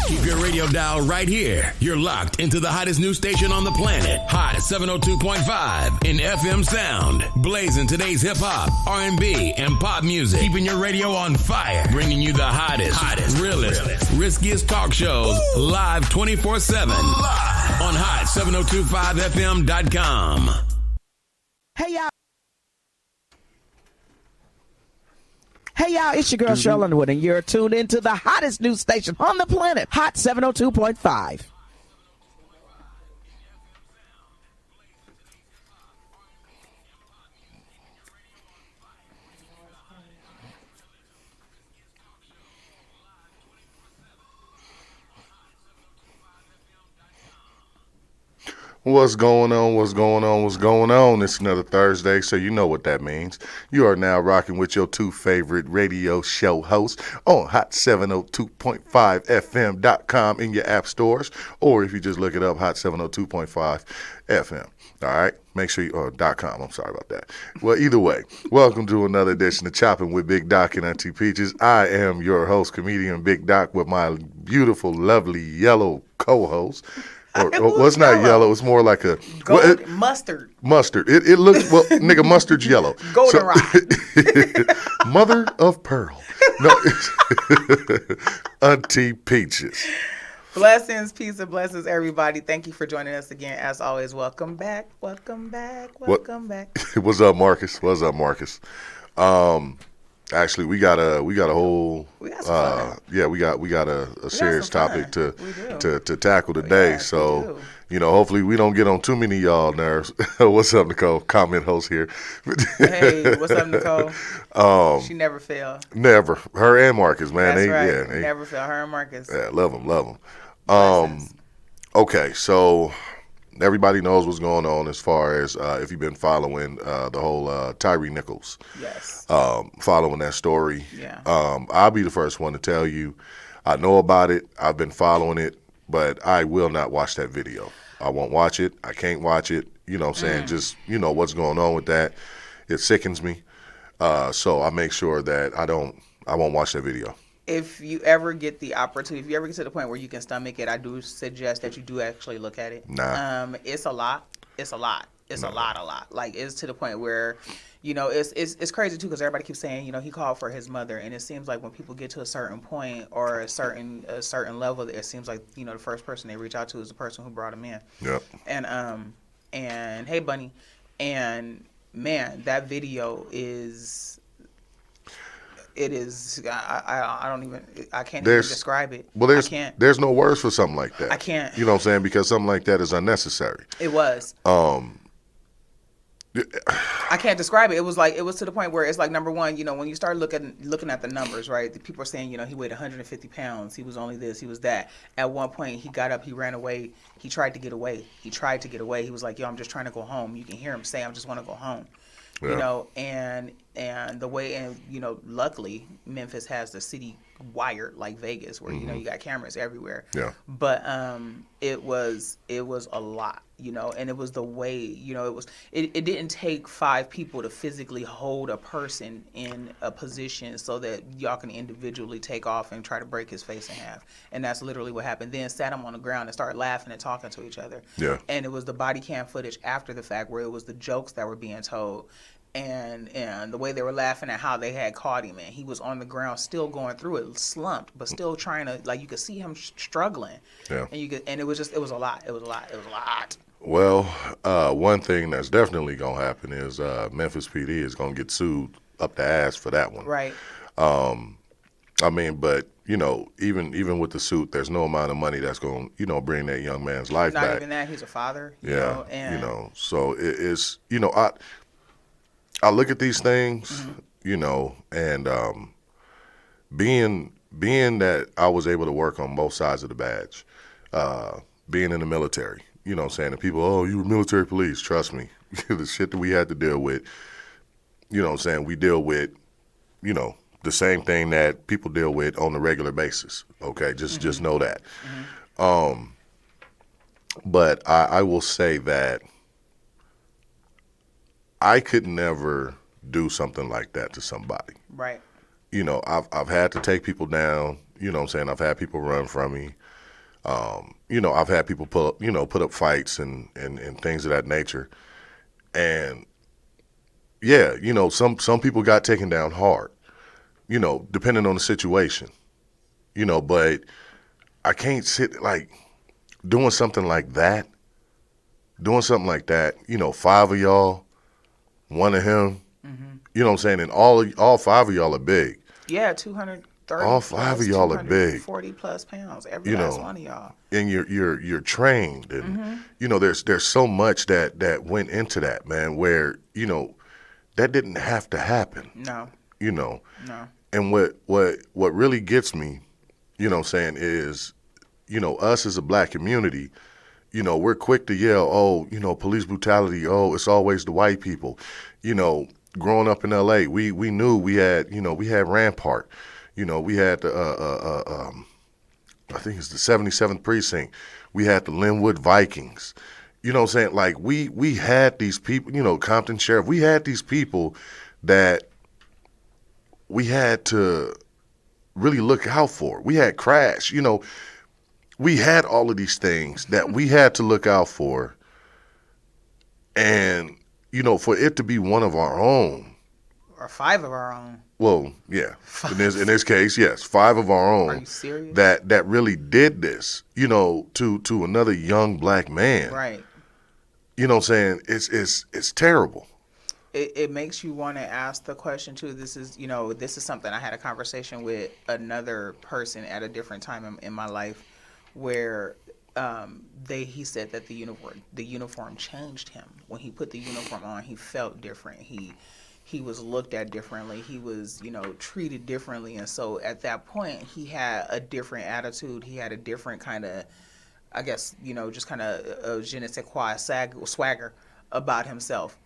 Keep your radio dial right here. You're locked into the hottest news station on the planet. Hot 702.5 in FM sound. Blazing today's hip-hop, R&B, and pop music. Keeping your radio on fire. Bringing you the hottest, realest, riskiest talk shows live 24/7 on hot7025fm.com. Hey, y'all, it's your girl, Cheryl Underwood, and you're tuned into the hottest news station on the planet, Hot 702.5. What's going on? What's going on? What's going on? It's another Thursday, so you know what that means. You are now rocking with your two favorite radio show hosts on hot702.5fm.com in your app stores, or if you just look it up, hot 702.5 FM. All right? Make sure you, .com, I'm sorry about that. Well, either way, welcome to another edition of Choppin with Big Doc and Auntie Peaches. I am your host, comedian Big Doc, with my beautiful, lovely yellow co-host. Or it's not yellow. It's more like a mustard. Mustard. It looks nigga. Mustard's yellow. Goldenrod. Mother of pearl. No, Auntie Peaches. Blessings, peace, and blessings, everybody. Thank you for joining us again. As always, welcome back. Welcome back. Welcome back. What's up, Marcus? What's up, Marcus? Actually, we got a whole we got a serious topic to tackle today. So hopefully we don't get on too many of y'all nerves. What's up, Nicole? Comment host here. Hey, what's up, Nicole? She never fail. Never. Her and Marcus, man. That's right. They never fail. Her and Marcus. Yeah, love them. Okay, so everybody knows what's going on as far as if you've been following the whole Tyree Nichols. Yes. Following that story. Yeah. I'll be the first one to tell you I know about it. I've been following it, but I will not watch that video. I won't watch it. I can't watch it. You know what I'm saying? Just, what's going on with that. It sickens me. So I make sure that I won't watch that video. If you ever get the opportunity, if you ever get to the point where you can stomach it, I do suggest that you do actually look at it. Nah. It's a lot. It's a lot. Like, it's to the point where, it's crazy too, because everybody keeps saying, he called for his mother, and it seems like when people get to a certain point or a certain level, it seems like, the first person they reach out to is the person who brought him in. Yep. And hey, Bunny, and man, that video is. It is. I can't even describe it. Well, there's no words for something like that. I can't. You know what I'm saying? Because something like that is unnecessary. It was. I can't describe it. It was to the point where it's like, number one, when you start looking at the numbers, right? The people are saying, he weighed 150 pounds. He was only this. He was that. At one point, he got up. He ran away. He tried to get away. He was like, I'm just trying to go home. You can hear him say, I just want to go home. Yeah. And the way, luckily Memphis has the city wired like Vegas, where you got cameras everywhere. Yeah. But it was a lot, and it was the way, it didn't take 5 people to physically hold a person in a position so that y'all can individually take off and try to break his face in half. And that's literally what happened. Then sat him on the ground and started laughing and talking to each other. Yeah. And it was the body cam footage after the fact where it was the jokes that were being told. And the way they were laughing at how they had caught him, and he was on the ground still going through it, slumped, but still trying to, you could see him struggling. Yeah. And it was a lot. Well, one thing that's definitely gonna happen is Memphis PD is gonna get sued up the ass for that one. Right. But even with the suit, there's no amount of money that's gonna bring that young man's life back. Not even that. He's a father. Yeah. So it's I look at these things, and being that I was able to work on both sides of the badge, being in the military, and people, you were military police, trust me, the shit that we had to deal with, we deal with, the same thing that people deal with on a regular basis, okay? Just know that. But I will say that I could never do something like that to somebody. Right. I've had to take people down, I've had people run from me. I've had people put up fights and things of that nature. And yeah, some people got taken down hard, depending on the situation, but I can't sit like doing something like that, five of y'all, one of him, you know what I'm saying? And all five of y'all are big. Yeah, 230. All five of y'all are big. 40 plus pounds. Every last one of y'all. And you're trained, and there's so much that went into that, man. Where that didn't have to happen. No. No. And what really gets me, is us as a black community. We're quick to yell, oh, police brutality. Oh, it's always the white people. Growing up in L.A., we knew we had Rampart. We had the, I think it's the 77th precinct. We had the Linwood Vikings. You know what I'm saying? Like, we had these people, Compton Sheriff. We had these people that we had to really look out for. We had Crash. We had all of these things that we had to look out for. And, for it to be one of our own. Or five of our own. Well, yeah. In this case, yes, five of our own. Are you serious? That really did this, to another young black man. Right. You know what I'm saying? It's terrible. It makes you want to ask the question too. This is something I had a conversation with another person at a different time in my life, where he said that the uniform changed him. When he put the uniform on, he felt different. He was looked at differently. He was, treated differently. And so at that point, he had a different attitude. He had a different kind of, I guess, just kind of je ne sais quoi swagger about himself,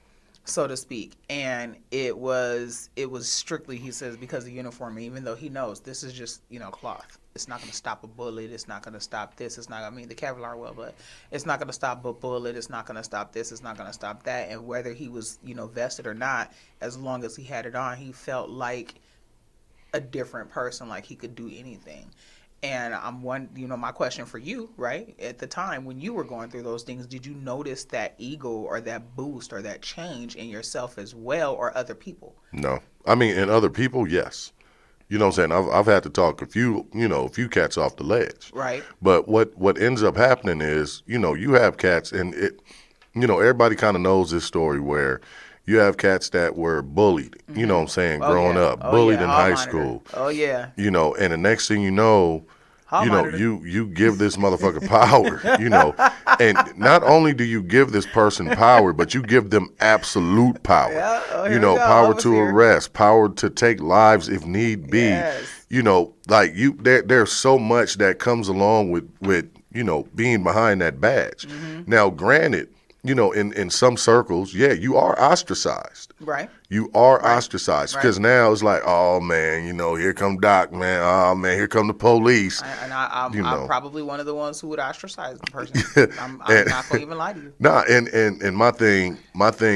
so to speak. And it was strictly, he says, because of the uniform, even though he knows this is just, cloth. It's not going to stop a bullet. It's not going to stop this. It's not, the Kevlar will, but it's not going to stop a bullet. It's not going to stop this. It's not going to stop that. And whether he was, vested or not, as long as he had it on, he felt like a different person, like he could do anything. And my question for you, right, at the time when you were going through those things, did you notice that ego or that boost or that change in yourself as well, or other people? No. In other people, yes. You know what I'm saying? I've had to talk a few cats off the ledge. Right. But what ends up happening is, you have cats, and everybody kind of knows this story where you have cats that were bullied, you know what I'm saying, growing up, bullied in high school. Oh, yeah. And the next thing you know, you give this motherfucker power, and not only do you give this person power, but you give them absolute power. Yeah. Power to arrest, power to take lives if need be. Yes. There's so much that comes along with being behind that badge. Mm-hmm. Now, granted, in some circles, yeah, you are ostracized. Right. You are ostracized because now it's like, oh man, here come Doc, man. Oh man, here come the police. I'm probably one of the ones who would ostracize the person. I'm not gonna even lie to you. Nah, and my thing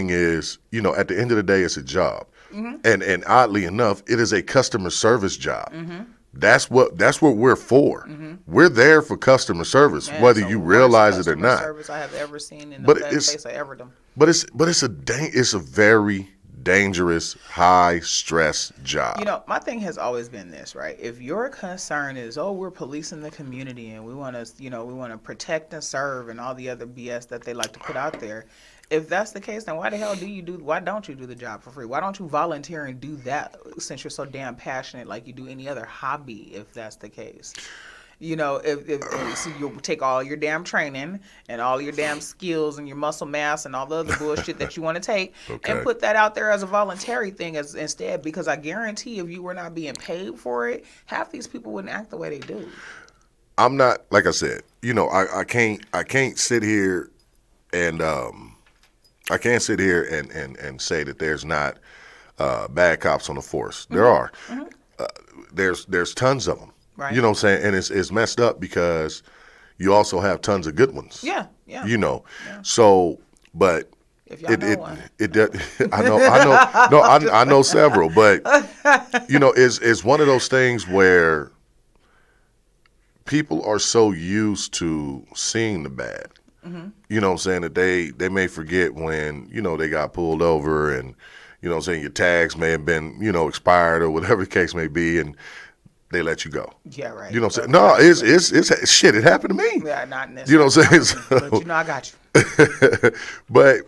is, at the end of the day, it's a job, and oddly enough, it is a customer service job. Mm-hmm. That's what we're for. Mm-hmm. We're there for customer service, whether you realize it or not. Service I have ever seen in the best place I ever done. But it's a very dangerous, high stress job. My thing has always been this, right? If your concern is, we're policing the community and we want to protect and serve and all the other BS that they like to put out there. If that's the case, then why don't you do the job for free? Why don't you volunteer and do that since you're so damn passionate like you do any other hobby, if that's the case? If so you take all your damn training and all your damn skills and your muscle mass and all the other bullshit that you want to take and put that out there as a voluntary thing instead, because I guarantee if you were not being paid for it, half these people wouldn't act the way they do. I'm not, like I said, I can't sit here and and say that there's not bad cops on the force. There are. Mm-hmm. There's tons of them. Right. You know what I'm saying? And it's messed up because you also have tons of good ones. Yeah. Yeah. So, but if y'all know one. I know several, but it's one of those things where people are so used to seeing the bad. You know what I'm saying, that they may forget when, they got pulled over and, you know what I'm saying, your tags may have been, expired or whatever the case may be, and they let you go. Yeah, right. You know what I'm saying? No, it's shit, it happened to me. Yeah, not necessarily. You know what I'm saying? But I got you. But,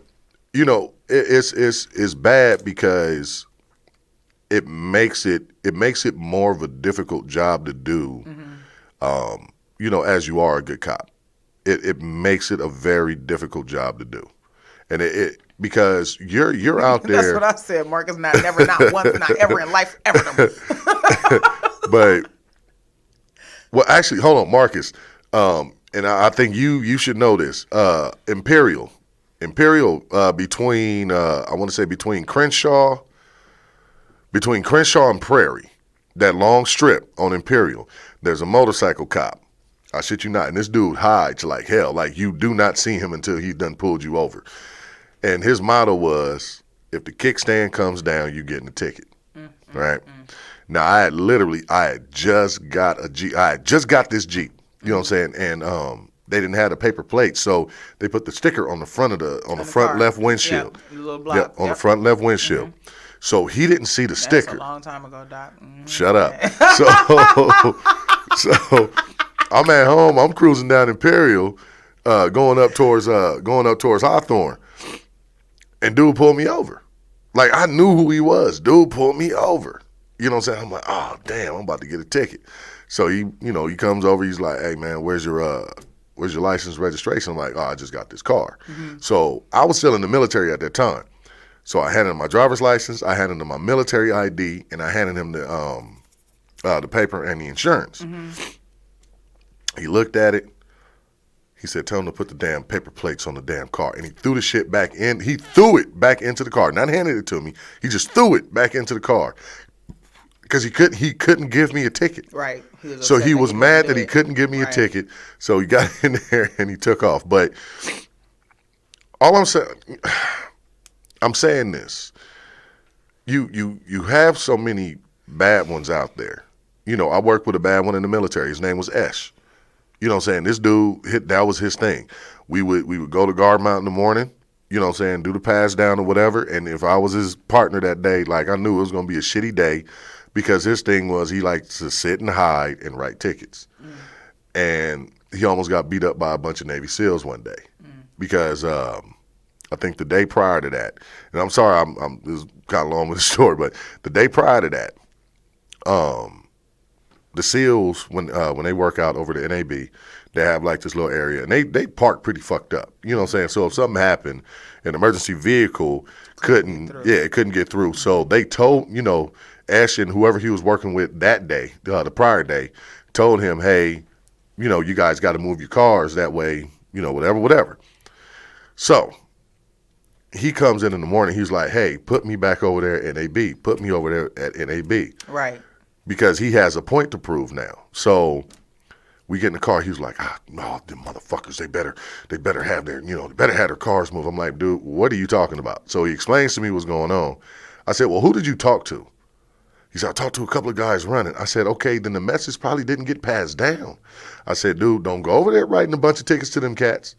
it's bad because it makes it more of a difficult job to do, as you are a good cop. It makes it a very difficult job to do. And it because you're out there. That's what I said, Marcus. Not once, not ever in life, ever. But, well, actually, hold on, Marcus. And I think you should know this. Imperial, between I want to say between Crenshaw and Prairie, that long strip on Imperial. There's a motorcycle cop. I shit you not. And this dude hides like hell. Like, you do not see him until he done pulled you over. And his motto was, if the kickstand comes down, you getting a ticket. Right? Now, I had just got a Jeep. I had just got this Jeep. You know what I'm saying? And they didn't have the paper plate, so they put the sticker on the front of on the front left windshield. Yep, the little block. On the front left windshield. So he didn't see the sticker. That's a long time ago, Doc. Shut up. So I'm at home. I'm cruising down Imperial, going up towards Hawthorne, and dude pulled me over. Like, I knew who he was. Dude pulled me over. You know what I'm saying? I'm like, oh damn, I'm about to get a ticket. So he comes over. He's like, hey man, where's your license registration? I'm like, oh, I just got this car. So I was still in the military at that time. So I handed him my driver's license, I handed him my military ID, and I handed him the paper and the insurance. He looked at it. He said, tell him to put the damn paper plates on the damn car. And he threw the shit back in. He threw it back into the car. Not handed it to me. He just threw it back into the car. Because he couldn't give me a ticket. Right. So he was mad that he couldn't give me a ticket. So he got in there and he took off. But all I'm saying this. You have so many bad ones out there. I worked with a bad one in the military. His name was Esh. You know what I'm saying? This dude, that was his thing. We would go to Guard Mount in the morning, you know what I'm saying, do the pass down or whatever. And if I was his partner that day, like, I knew it was going to be a shitty day, because his thing was he liked to sit and hide and write tickets. And he almost got beat up by a bunch of Navy SEALs one day because I think the day prior to that, and I'm sorry, this is kind of long with the story, but the day prior to that, the SEALs, when they work out over the NAB, they have like this little area, and they park pretty fucked up. You know what I'm saying? So if something happened, an emergency vehicle couldn't get through. So they told, Ash and whoever he was working with that day, the prior day, told him, hey, you guys got to move your cars that way, whatever. So he comes in the morning. He's like, hey, put me back over there at NAB. Put me over there at NAB. Right. Because he has a point to prove now. So we get in the car. He was like, no, them motherfuckers, they better have their, they better have their cars moved. I'm like, dude, what are you talking about? So he explains to me what's going on. I said, well, who did you talk to? He said, I talked to a couple of guys running. I said, okay, then the message probably didn't get passed down. I said, dude, don't go over there writing a bunch of tickets to them cats.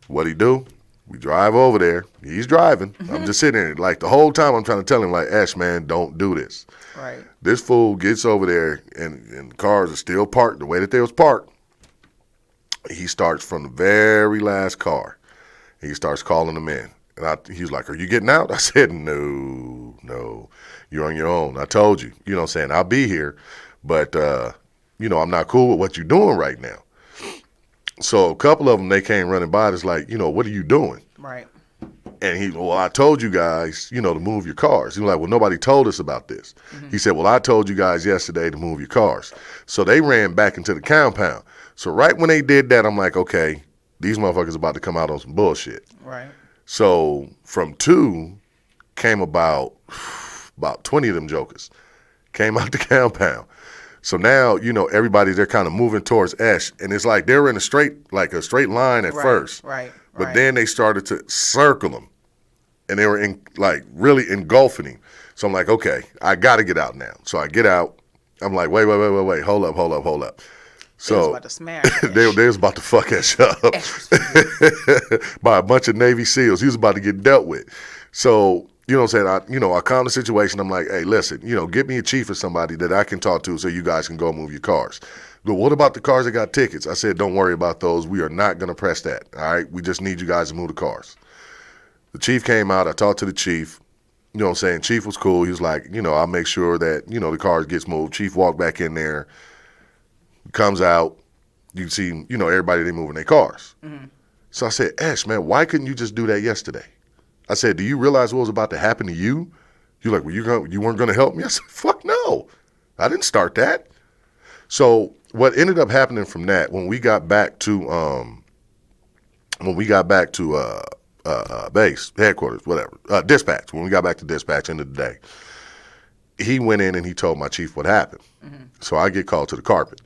What'd he do? We drive over there. He's driving. I'm just sitting there. Like, the whole time I'm trying to tell him, like, Ash, man, don't do this. Right. This fool gets over there, and cars are still parked the way that they was parked. He starts from the very last car. He starts calling them in. And he was like, are you getting out? I said, no, you're on your own. I told you, you know what I'm saying, I'll be here, but, I'm not cool with what you're doing right now. So a couple of them, they came running by. It's like, what are you doing? Right. And I told you guys, to move your cars. He was like, well, nobody told us about this. He said, well, I told you guys yesterday to move your cars. So they ran back into the compound. So right when they did that, I'm like, okay, these motherfuckers about to come out on some bullshit. Right. So from 2 came about 20 of them jokers came out the compound. So now, everybody, they're kind of moving towards Ash, and it's like they're in a straight line at first. Right. But then they started to circle him, and they were really engulfing him. So I'm like, okay, I got to get out now. So I get out. I'm like, wait, hold up. They was So about to smash they was about to fuck that shit up by a bunch of Navy SEALs. He was about to get dealt with. So, you know what I'm saying? I calm the situation. I'm like, hey, listen, get me a chief or somebody that I can talk to so you guys can go move your cars. But what about the cars that got tickets? I said, don't worry about those. We are not going to press that. All right? We just need you guys to move the cars. The chief came out. I talked to the chief. You know what I'm saying? Chief was cool. He was like, I'll make sure that, the cars gets moved. Chief walked back in there, comes out. You see, everybody, they moving their cars. Mm-hmm. So I said, Ash, man, why couldn't you just do that yesterday? I said, do you realize what was about to happen to you? You're like, well, you weren't going to help me? I said, fuck no. I didn't start that. So what ended up happening from that, when we got back to base, headquarters, whatever, dispatch, when we got back to dispatch end of the day, he went in and he told my chief what happened. Mm-hmm. So I get called to the carpet.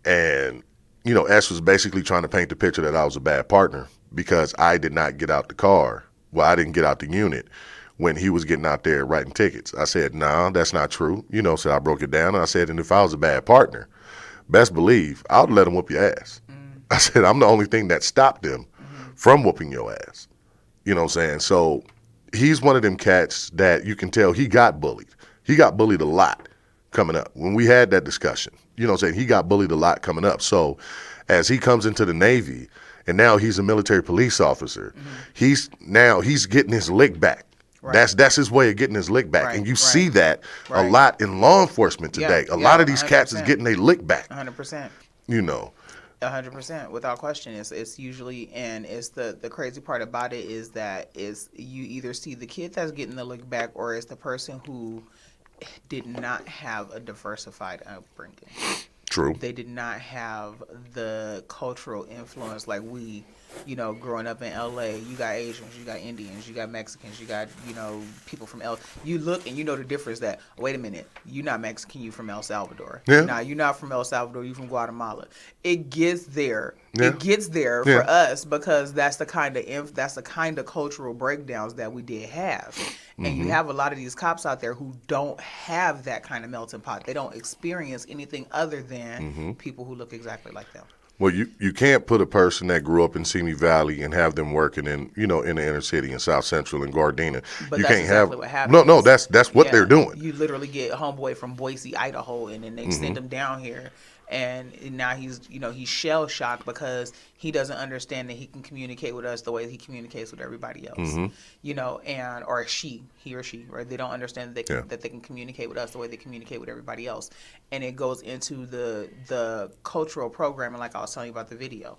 And, S was basically trying to paint the picture that I was a bad partner because I did not get out the car. Well, I didn't get out the unit when he was getting out there writing tickets. I said, no, that's not true. So I broke it down. And I said, and if I was a bad partner, best believe I would let him whoop your ass. Mm-hmm. I said, I'm the only thing that stopped him from whooping your ass. You know what I'm saying? So he's one of them cats that you can tell he got bullied. He got bullied a lot coming up. When we had that discussion, he got bullied a lot coming up. So as he comes into the Navy and now he's a military police officer, he's getting his lick back. Right. That's his way of getting his lick back. Right, and you see that a lot in law enforcement today. A lot of these 100%. Cats is getting their lick back. 100%. 100%, without question. It's usually, and it's the crazy part about it is that is you either see the kid that's getting the lick back or it's the person who did not have a diversified upbringing. True. They did not have the cultural influence like we, growing up in LA, you got Asians, you got Indians, you got Mexicans, you got, people from you look and you know the difference that, wait a minute, you're not Mexican, you from El Salvador. Yeah. Now, you're not from El Salvador, you from Guatemala. It gets there. Yeah. It gets there for us because that's the kind of cultural breakdowns that we did have. And you have a lot of these cops out there who don't have that kind of melting pot. They don't experience anything other than people who look exactly like them. Well, you can't put a person that grew up in Simi Valley and have them working in in the inner city in South Central and Gardena. But you that's can't exactly what happens. No, that's what they're doing. You literally get homeboy from Boise, Idaho, and then they send him down here. And now he's shell shocked because he doesn't understand that he can communicate with us the way he communicates with everybody else, or he or she, right? They don't understand that they can communicate with us the way they communicate with everybody else, and it goes into the cultural programming, like I was telling you about the video.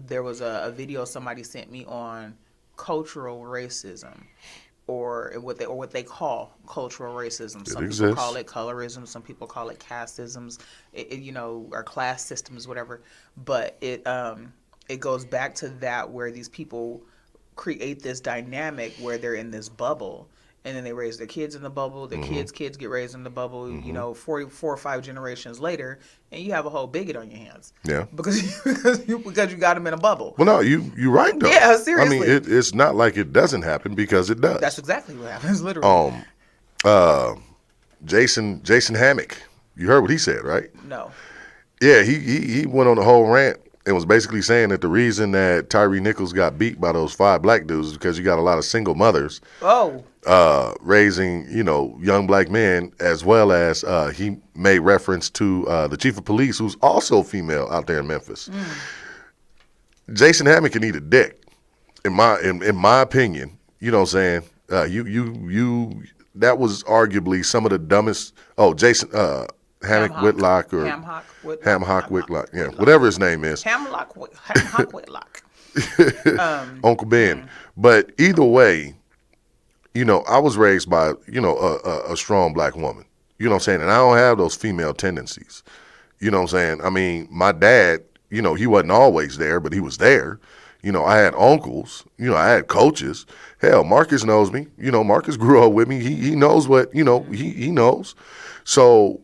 There was a video somebody sent me on cultural racism. Or what they call cultural racism. Some people call it colorism. Some people call it casteisms. Or class systems, whatever. But it goes back to that where these people create this dynamic where they're in this bubble, and then they raise their kids in the bubble. The kids get raised in the bubble. 4 or 5 generations later, and you have a whole bigot on your hands. Yeah, because you got them in a bubble. Well, no, you're right though. Yeah, seriously. I mean, it's not like it doesn't happen because it does. That's exactly what happens, literally. Jason Hammock. You heard what he said, right? No. Yeah, he went on a whole rant and was basically saying that the reason that Tyree Nichols got beat by those 5 black dudes is because you got a lot of single mothers. Raising, young black men, as well as he made reference to the chief of police, who's also female out there in Memphis. Jason Hammock can eat a dick, in my opinion. You know what I'm saying? You that was arguably some of the dumbest. Oh, Jason Whitlock or Hamhock Whitlock, yeah, whatever his name is. Hamhock Whitlock. Uncle Ben. But either way, I was raised by, a strong black woman. You know what I'm saying? And I don't have those female tendencies. You know what I'm saying? I mean, my dad, he wasn't always there, but he was there. I had uncles. I had coaches. Hell, Marcus knows me. Marcus grew up with me. He knows what, he knows. So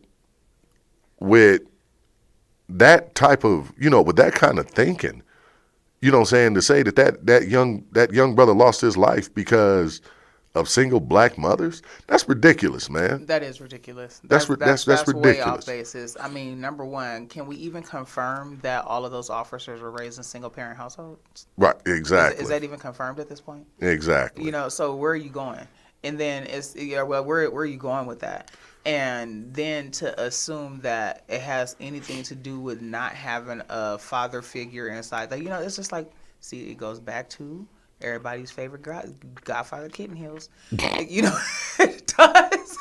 with that type of, with that kind of thinking, you know what I'm saying, to say that young brother lost his life because of single black mothers? That's ridiculous, man. That is ridiculous. That's ridiculous. Way off basis. I mean, number one, can we even confirm that all of those officers were raised in single parent households? Right, exactly. Is that even confirmed at this point? Exactly. You know, so where are you going? And then where are you going with that? And then to assume that it has anything to do with not having a father figure inside, that, you know, it's just like, see, it goes back to everybody's favorite Godfather Kitten Hills. You know, it does.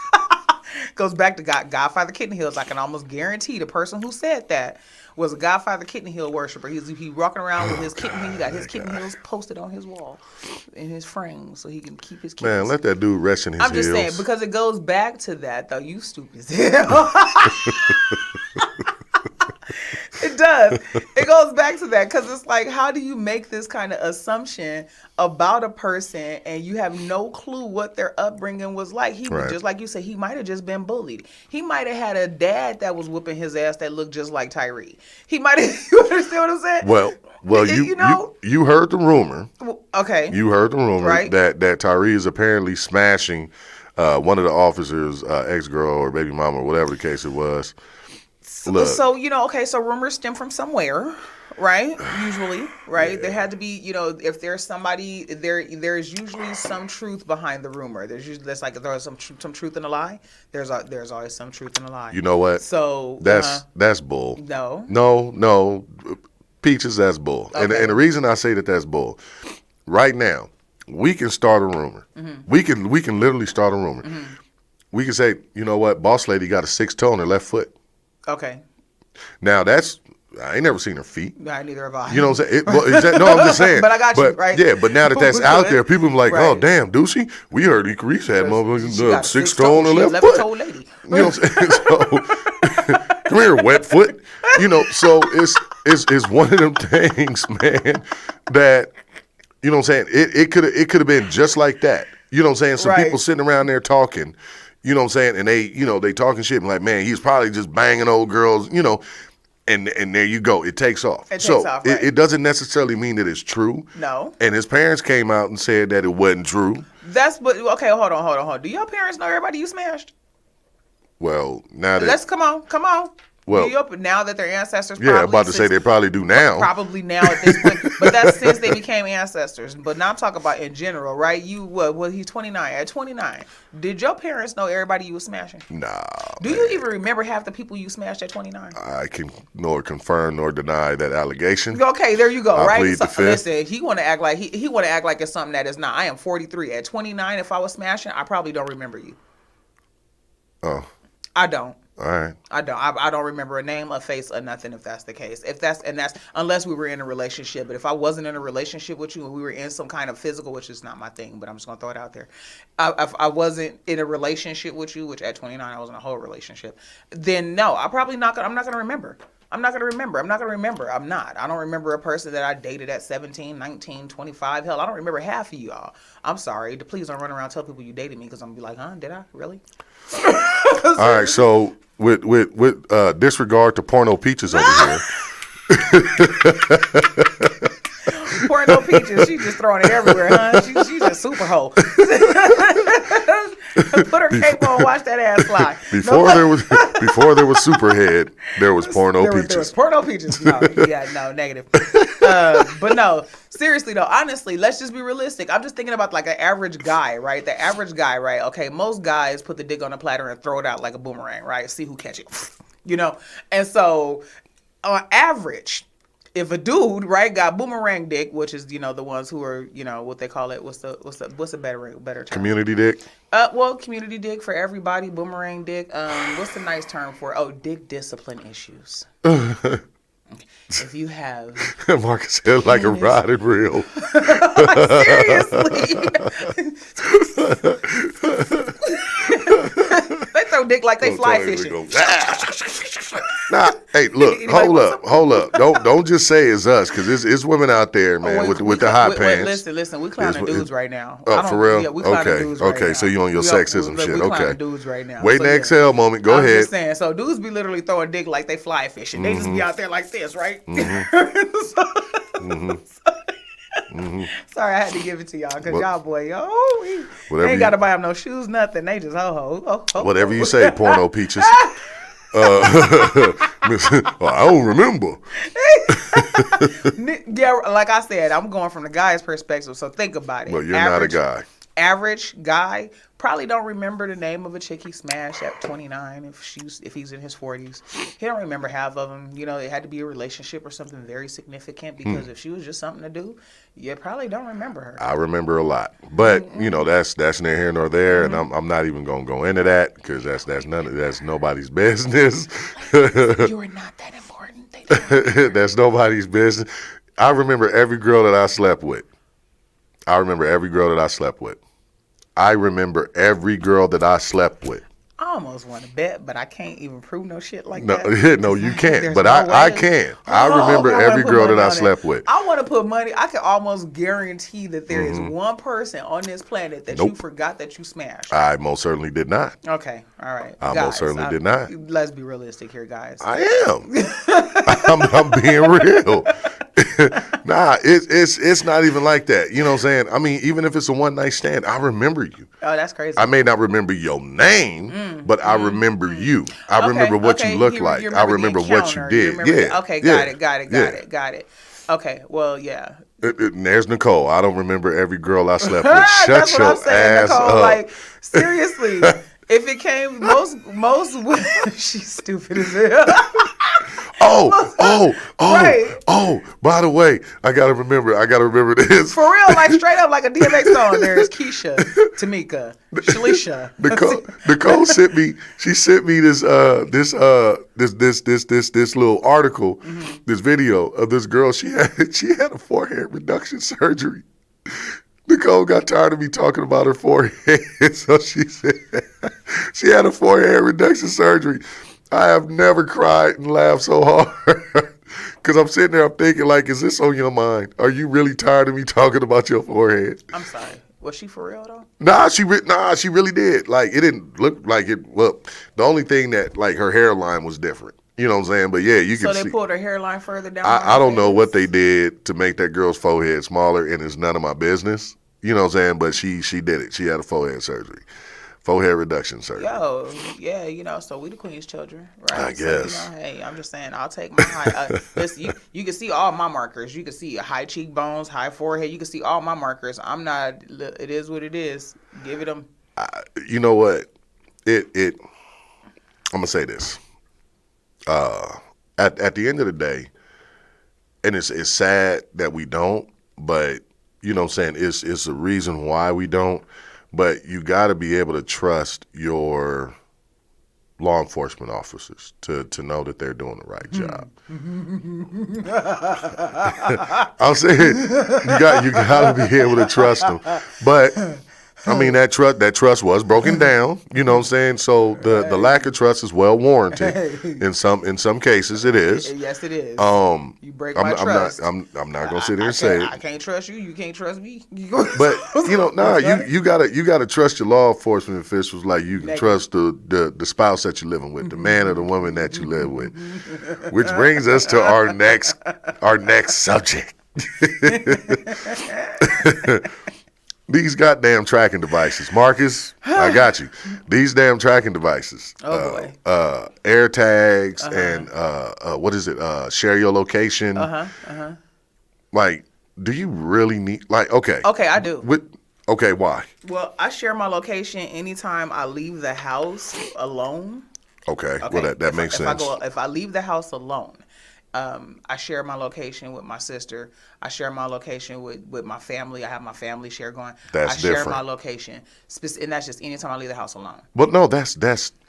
Goes back to Godfather Kitten Hills. I can almost guarantee the person who said that was a Godfather Kitten Hill worshiper. He walking around with his kitten. He got his kitten hills posted on his wall in his frame so he can keep his kittens. Man, let that dude rest in his heels. I'm just saying, because it goes back to that, though. You stupid as hell. It does. It goes back to that, because it's like, how do you make this kind of assumption about a person and you have no clue what their upbringing was like? He was just like you said, he might have just been bullied. He might have had a dad that was whooping his ass that looked just like Tyree. He might have, you understand what I'm saying? Well, you heard the rumor. Okay. You heard the rumor, right, that Tyree is apparently smashing one of the officers' ex-girl or baby mama or whatever the case it was. So, you know, okay, so rumors stem from somewhere, right? Usually, right? Yeah. There had to be, you know, if there's somebody, there's usually some truth behind the rumor. There's some truth in a lie. There's always some truth in a lie. You know what? So that's bull. No. Peaches, that's bull. Okay. And the reason I say that's bull, right now, we can start a rumor. Mm-hmm. We can literally start a rumor. Mm-hmm. We can say, you know what, boss lady got a 6 toe on her left foot. Okay. Now I ain't never seen her feet. Neither have I. You know what I'm saying? No, I'm just saying. But I got you, right? Yeah, but now that's out there, people be like, oh, damn, Ducey, we heard Reese had motherfucking 6 toe on her left foot. Lady. You know what I'm saying? So, come here, wet foot. You know, so it's one of them things, man, that, you know what I'm saying, it could have been just like that. You know what I'm saying? Some people sitting around there talking, you know what I'm saying, and they talking shit and like, man, he's probably just banging old girls, you know, and there you go. It takes off. It doesn't necessarily mean that it's true. No. And his parents came out and said that it wasn't true. Okay, hold on. Do your parents know everybody you smashed? Well, now that... Come on. Well, now that their ancestors probably... Yeah, I'm about to say they probably do now. Probably now at this point. But that's since they became ancestors. But now I'm talking about in general, right? He's 29. At 29, did your parents know everybody you was smashing? Nah. Do you even remember half the people you smashed at 29? I can nor confirm nor deny that allegation. Okay, there you go, I right? Plead the fifth. Listen, he want to act like he want to act like it's something that is not. I am 43. At 29, if I was smashing, I probably don't remember you. Oh. I don't. All right. I don't remember a name, a face, or nothing. If that's the case, that's unless we were in a relationship. But if I wasn't in a relationship with you and we were in some kind of physical, which is not my thing, but I'm just gonna throw it out there. If I wasn't in a relationship with you, which at 29 I was in a whole relationship, then no, I'm not gonna remember. I'm not. I don't remember a person that I dated at 17, 19, 25. Hell, I don't remember half of y'all. I'm sorry. Please don't run around and tell people you dated me, because I'm gonna be like, huh? Did I really? All right. So with disregard to porno peaches over here. Porno peaches, she's just throwing it everywhere, huh? She's a super hoe. Put her cape on, watch that ass fly. Before there was Superhead, there was porno peaches. There was porno peaches. No, negative. But no, seriously though, honestly, let's just be realistic. I'm just thinking about like an average guy, right? The average guy, right? Okay, most guys put the dick on a platter and throw it out like a boomerang, right? See who catch it, you know. And so, on average, if a dude, right, got boomerang dick, which is, you know, the ones who are, you know, what they call it, what's a better term? Community dick? Well, community dick for everybody, boomerang dick. What's the nice term for it? Oh, dick discipline issues. If you have... Marcus said like a rotted reel. Seriously. They throw dick like they fly fishing. Nah, hey, look, hold up. Don't just say it's us, because it's women out there, man, with the hot pants. Listen, we clowning dudes right now. Oh, for real? Yeah, we clowning dudes right now. Okay, so you on your sexism shit. We Okay. clowning dudes right now. Wait, the exhale moment. Go ahead. I'm just saying, so dudes be literally throwing dick like they fly fishing. They just be out there like this, right? Sorry, I had to give it to y'all because What- y'all boy, Whatever they ain't you- got to buy them no shoes, nothing. They just Whatever you say, porno peaches. I don't remember. Yeah, like I said, I'm going from the guy's perspective, so think about it. Well, you're not a guy. Average guy probably don't remember the name of a chick he smashed at 29 if he's in his 40s. He don't remember half of them. You know, it had to be a relationship or something very significant because if she was just something to do, you probably don't remember her. I remember a lot, but that's neither here nor there, and I'm not even gonna go into that because that's nobody's business. You are not that important. That's nobody's business. I remember every girl that I slept with. I remember every girl that I slept with. I almost want to bet, but I can't even prove no shit like No, that. no, you can't. There's But no I way. can. I remember I every wanna put girl that money I on it. slept with. I want to put money. I can almost guarantee that there is one person on this planet that you Nope. forgot that you smashed. I most certainly did not. Okay, all right. I Guys, most certainly did not. Let's be realistic here, guys. I am. I'm being real. Nah, it's not even like that. You know what I'm saying? I mean, even if it's a one night stand, I remember you. Oh, that's crazy. I may not remember your name, but I remember you. I remember what you look like. I remember what you did. Yeah. Okay, yeah, got it. Okay, well, yeah. And there's Nicole. I don't remember every girl I slept with. Shut That's what your I'm saying, ass Nicole. up. Like, seriously, if it came most women, she's stupid as hell. Right. By the way, I gotta remember this. For real, like straight up like a DMX song. There's Keisha, Tamika, Shalisha. Nicole sent me this little article, this video of this girl. She had a forehead reduction surgery. Nicole got tired of me talking about her forehead, so she said she had a forehead reduction surgery. I have never cried and laughed so hard because I'm sitting there, I'm thinking, like, is this on your mind? Are you really tired of me talking about your forehead? I'm sorry. Was she for real though? Nah, she really did. Like, it didn't look like it. Well, the only thing that, like, her hairline was different. You know what I'm saying? But yeah, you can see. So they pulled her hairline further down. I don't know what they did to make that girl's forehead smaller, and it's none of my business. You know what I'm saying? But she did it. She had a forehead surgery. Forehead reduction surgery. Yo, yeah, you know, so we the queen's children, right? I guess. So, you know, hey, I'm just saying, I'll take my high. You can see all my markers. You can see high cheekbones, high forehead. You can see all my markers. I'm not. It is what it is. Give it them. You know what? I'm gonna say this. At the end of the day, and it's sad that we don't, but you know what I'm saying, it's a reason why we don't. But you got to be able to trust your law enforcement officers to know that they're doing the right job. I'm saying you got to be able to trust them. But I mean, that trust was broken down. You know what I'm saying? So the lack of trust is well warranted. In some cases, it is. Yes, it is. You break I'm, my I'm trust. not gonna sit there and say it. I can't trust you. You can't trust me. But you know, you gotta trust your law enforcement officials like you can trust the spouse that you're living with, the man or the woman that you live with. Which brings us to our next subject. These goddamn tracking devices. Marcus, I got you. These damn tracking devices. Oh, boy. Air tags and what is it? Share your location. Like, do you really need, like, okay. Okay, I do. Okay, why? Well, I share my location anytime I leave the house alone. Okay. Well, that makes sense. If I leave the house alone, I share my location with my sister. I share my location with my family. I have my family share going. That's I share different. my location, and that's just anytime I leave the house alone. But no, that's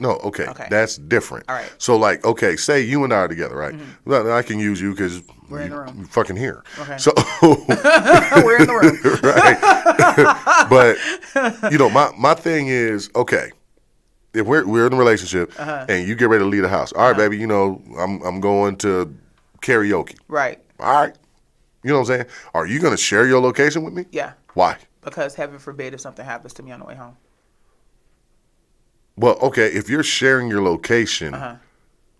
okay. That's different. All right. So like, okay, say you and I are together, right? Well, I can use you because We're in the room. You fucking here. Okay. So We're in the room. right. But you know, my thing is, okay, if we're in a relationship and you get ready to leave the house, all right, baby, you know, I'm going to karaoke. Right. All right. You know what I'm saying? Are you going to share your location with me? Yeah. Why? Because heaven forbid if something happens to me on the way home. Well, okay, if you're sharing your location,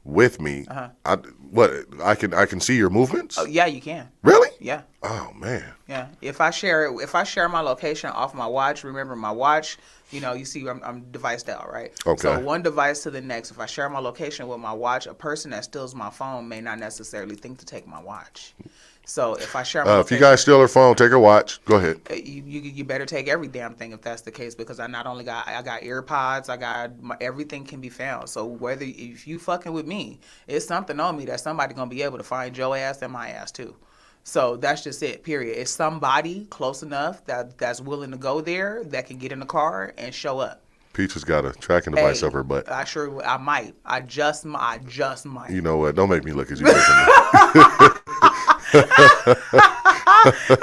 with me, I can see your movements? Oh yeah, you can. Really? Yeah. Oh man. Yeah. If I share my location off my watch, remember my watch, you see I'm deviced out, right? Okay. So one device to the next. If I share my location with my watch, a person that steals my phone may not necessarily think to take my watch. So if I share my if you guys steal her phone, take her watch. Go ahead. You better take every damn thing if that's the case, because I got AirPods, everything can be found. So if you fucking with me, it's something on me that somebody gonna be able to find your ass and my ass too. So that's just it, period. It's somebody close enough that's willing to go there that can get in the car and show up. Peach has got a tracking device up her butt. I might. I just might. You know what? Don't make me look at you.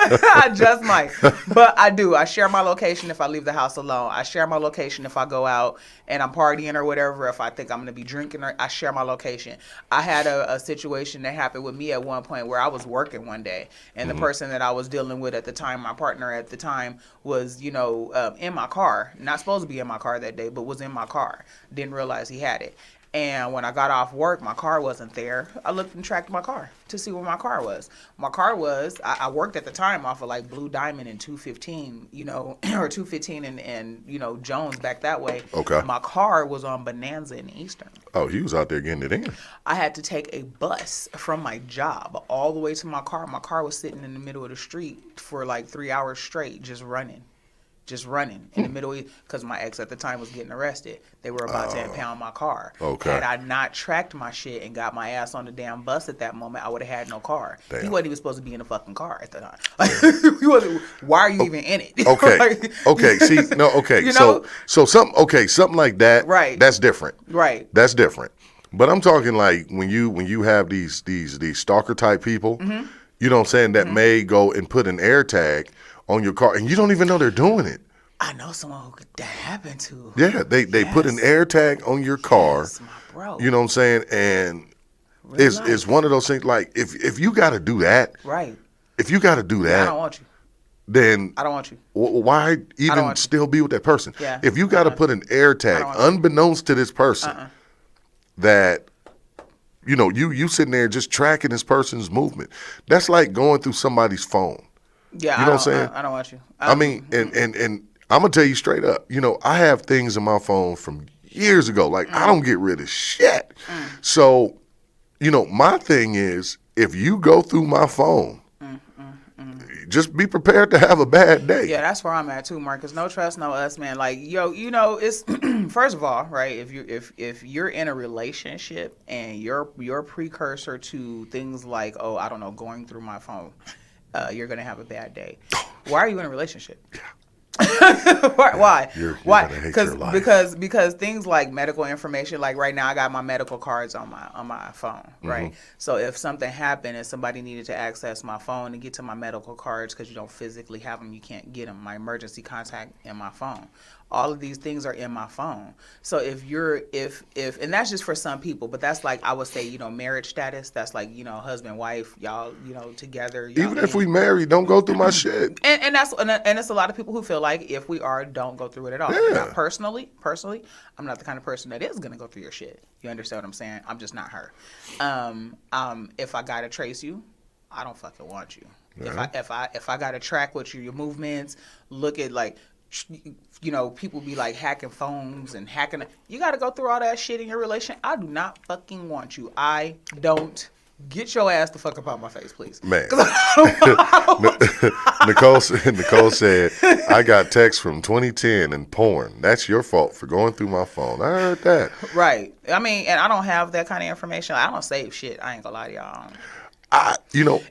I just might. But I do. I share my location if I leave the house alone. I share my location if I go out and I'm partying or whatever. If I think I'm going to be drinking, I share my location. I had a situation that happened with me at one point where I was working one day, and the person that I was dealing with at the time, my partner at the time, was, in my car. Not supposed to be in my car that day, but was in my car. Didn't realize he had it. And when I got off work, my car wasn't there. I looked and tracked my car to see where my car was. My car was, I worked at the time off of like Blue Diamond and 215, or 215 and Jones back that way. Okay. My car was on Bonanza in Eastern. Oh, he was out there getting it in. I had to take a bus from my job all the way to my car. My car was sitting in the middle of the street for like 3 hours straight, just running in the middle, because my ex at the time was getting arrested. They were about to impound my car. Okay. Had I not tracked my shit and got my ass on the damn bus at that moment, I would have had no car. Damn. He wasn't even supposed to be in the fucking car at the time. He wasn't. Why are you even in it? Okay. Okay. See, no. Okay. So something like that. Right. That's different. Right. That's different. But I'm talking like when you have these stalker type people, you know what I'm saying, that may go and put an air tag on your car, and you don't even know they're doing it. I know someone who that happened to. Yeah, they put an air tag on your car. Yes, my bro. You know what I'm saying? And it's one of those things, like if you got to do that, right? If you got to do that, I don't want you. Then I don't want you. Why even still be with that person? Yeah. If you got to put an air tag, unbeknownst to this person, that you sitting there just tracking this person's movement. That's like going through somebody's phone. Yeah, you know what I'm saying? I don't want you. I mean, and I'm gonna tell you straight up. I have things in my phone from years ago. Like I don't get rid of shit. So, my thing is, if you go through my phone, just be prepared to have a bad day. Yeah, that's where I'm at too, Marcus. No trust, no us, man. Like, it's first of all, right? If you're in a relationship and you're precursor to things like, I don't know, going through my phone, you're gonna have a bad day. Why are you in a relationship? Why? You're Why? gonna hate your life. Because things like medical information, like right now, I got my medical cards on my phone, right? So if something happened and somebody needed to access my phone and get to my medical cards, because you don't physically have them, you can't get them. My emergency contact in my phone. All of these things are in my phone. So if and that's just for some people, but that's like, I would say, marriage status. That's like, husband, wife, y'all, together. Even if we married, don't go through my shit. And it's a lot of people who feel like if we are, don't go through it at all. Yeah. Now, personally, I'm not the kind of person that is gonna go through your shit. You understand what I'm saying? I'm just not her. If I gotta trace you, I don't fucking want you. Yeah. If I gotta track what your movements, look at like, people be like hacking phones and hacking. You got to go through all that shit in your relation. I do not fucking want you. I don't. Get your ass the fuck up out my face, please. Man. Nicole said, I got texts from 2010 and porn. That's your fault for going through my phone. I heard that. Right. I mean, and I don't have that kind of information. I don't save shit. I ain't gonna lie to y'all.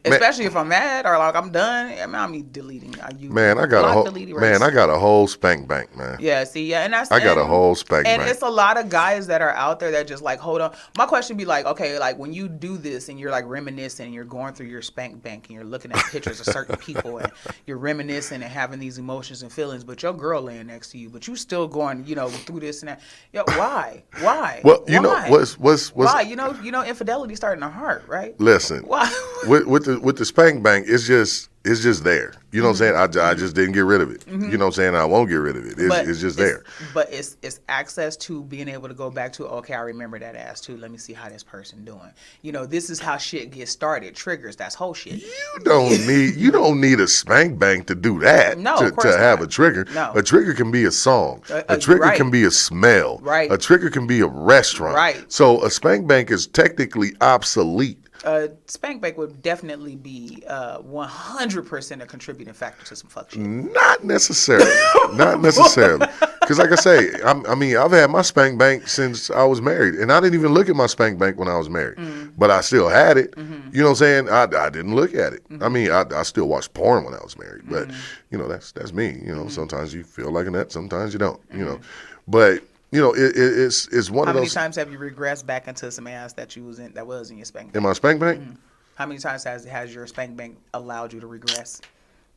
Especially if I'm mad or like I'm done, I'm deleting. I got a whole spank bank, man. Yeah, see, yeah, and that's I got a whole spank bank. And it's a lot of guys that are out there that just like, hold on. My question be like, okay, like when you do this and you're like reminiscing, and you're going through your spank bank and you're looking at pictures of certain people and you're reminiscing and having these emotions and feelings, but your girl laying next to you, but you still going, through this and that. Yo, why? Well, why? what's why? Infidelity starting to hurt, right? Listen. Why? with the spank bank, it's just there. You know what I'm saying? I just didn't get rid of it. You know what I'm saying? I won't get rid of it. It's just there. But it's access to being able to go back to, okay, I remember that ass too. Let me see how this person doing. You know, this is how shit gets started. Triggers, that's whole shit. You don't need a spank bank to do that. No, to of course have not. a trigger. No. A trigger can be a song. A trigger right. can be a smell. Right. A trigger can be a restaurant. Right. So a spank bank is technically obsolete. Spank bank would definitely be 100% a contributing factor to some fuck shit. Not necessarily. Not necessarily. Because like I say, I mean, I've had my spank bank since I was married. And I didn't even look at my spank bank when I was married. But I still had it. You know what I'm saying? I didn't look at it. I mean, I still watched porn when I was married. But, you know, that's me. You know, sometimes you feel like a nut, sometimes you don't. You know. But... You know, it's one of those. How many times have you regressed back into some ass that was in your spank bank? In my spank bank? How many times has your spank bank allowed you to regress?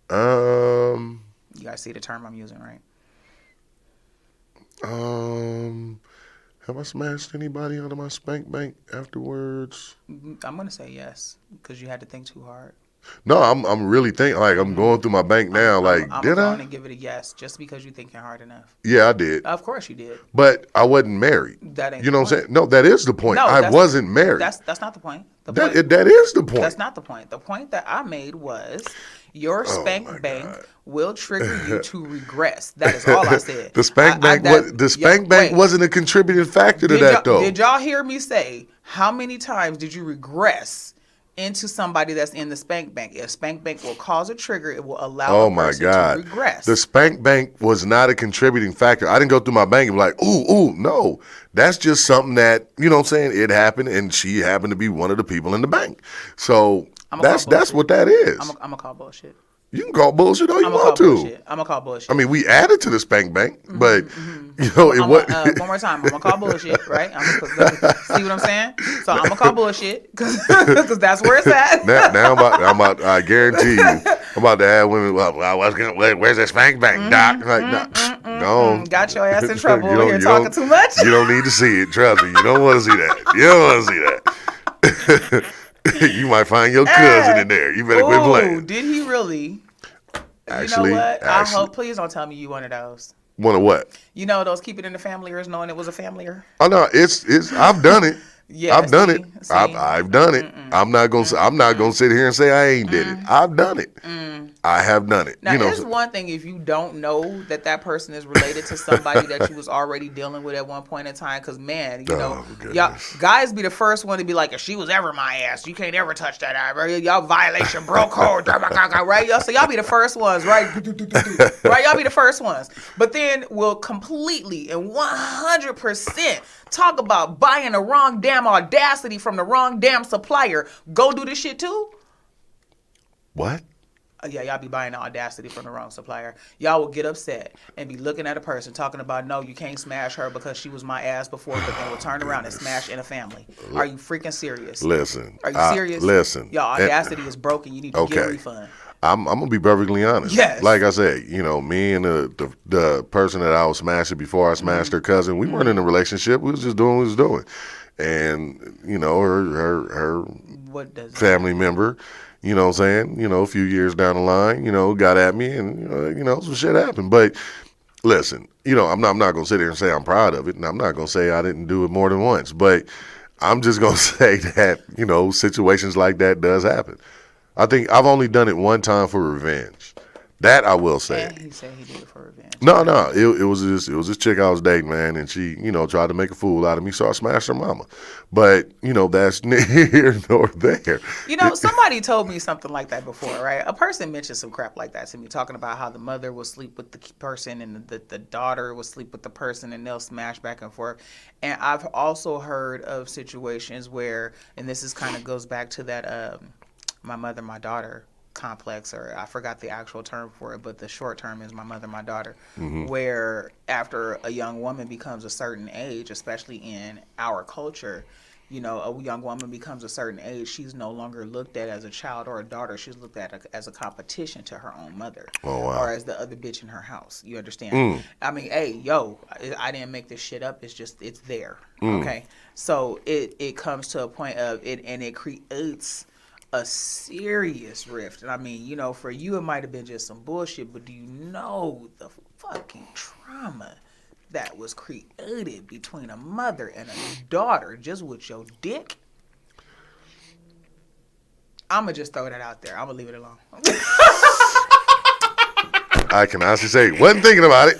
You guys see the term I'm using, right? Have I smashed anybody out of my spank bank afterwards? I'm gonna say yes because you had to think too hard. No, I'm really thinking, like, I'm going through my bank now, I'm did I? going to give it a yes, just because you're thinking hard enough. Yeah, I did. Of course you did. But I wasn't married. That ain't you know the what I'm point. saying? No, that is the point. No, I wasn't married. That's not the point. That is the point. That's not the point. The point that I made was your spank bank will trigger you to regress. That is all I said. The spank bank wasn't a contributing factor to that, though. Did y'all hear me say, how many times did you regress into somebody that's in the spank bank? If spank bank will cause a trigger, it will allow a person to regress. The spank bank was not a contributing factor. I didn't go through my bank and be like, ooh, no. That's just something that, you know what I'm saying, it happened, and she happened to be one of the people in the bank. So that's what that is. I'm going to call bullshit. You can call bullshit all you want to. I'm going to call bullshit. I mean, we added to the spank bank, but, you know, one more time, I'm going to call bullshit, right? See what I'm saying? So I'm going to call bullshit because that's where it's at. Now I guarantee you, I'm about to have women, where's that spank bank, Doc? Like, no. Got your ass in trouble over here talking too much. You don't need to see it. Trust me. You don't want to see that. You don't want to see that. You might find your cousin in there. You better quit playing. Did he really? Actually, you know what? I hope. Please don't tell me you one of those. One of what? You know those keep it in the familyers, knowing it was a familyer. Oh no, it's. I've done it. Yeah, I've done it. I've done it. I'm not gonna sit here and say I ain't did it. I've done it. I have done it. Now, it's one thing if you don't know that person is related to somebody that you was already dealing with at one point in time. Because, man, you know, y'all guys be the first one to be like, if she was ever my ass, you can't ever touch that eye, right? Y'all violation, bro code, right? Y'all, so y'all be the first ones, right? Right? Y'all be the first ones. But then we'll completely and 100% talk about buying the wrong damn Audacity from the wrong damn supplier. Go do this shit too? What? Yeah, y'all be buying the Audacity from the wrong supplier. Y'all will get upset and be looking at a person talking about, no, you can't smash her because she was my ass before, but then will turn around and smash in a family. Are you freaking serious? Listen. Are you serious? Listen. Y'all, Audacity is broken. You need to get a refund. I'm gonna be perfectly honest. Yes. Like I said, you know, me and the person that I was smashing before I smashed her cousin, we weren't in a relationship. We was just doing what we was doing. And, you know, her family member, you know what I'm saying, you know, a few years down the line, you know, got at me and, you know, some shit happened. But listen, you know, I'm not going to sit here and say I'm proud of it. And I'm not going to say I didn't do it more than once. But I'm just going to say that, you know, situations like that does happen. I think I've only done it one time for revenge. That I will say. And he said he did it for revenge. No. It was this chick I was dating, man, and she, you know, tried to make a fool out of me, so I smashed her mama. But, you know, that's neither nor there. You know, somebody told me something like that before, right? A person mentioned some crap like that to me, talking about how the mother will sleep with the person and the daughter will sleep with the person and they'll smash back and forth. And I've also heard of situations where, and this is kind of goes back to that my mother, my daughter complex, or I forgot the actual term for it, but the short term is my mother, my daughter, where after a young woman becomes a certain age, especially in our culture, you know, a young woman becomes a certain age, she's no longer looked at as a child or a daughter. She's looked at as a competition to her own mother. Oh, wow. Or as the other bitch in her house. You understand? I mean, hey, yo, I didn't make this shit up. It's just, it's there. Okay? So it comes to a point of it, and it creates a serious rift. And I mean, you know, for you it might have been just some bullshit, but do you know the fucking trauma that was created between a mother and a daughter just with your dick? I'm going to just throw that out there. I'm going to leave it alone. I can honestly say, wasn't thinking about it.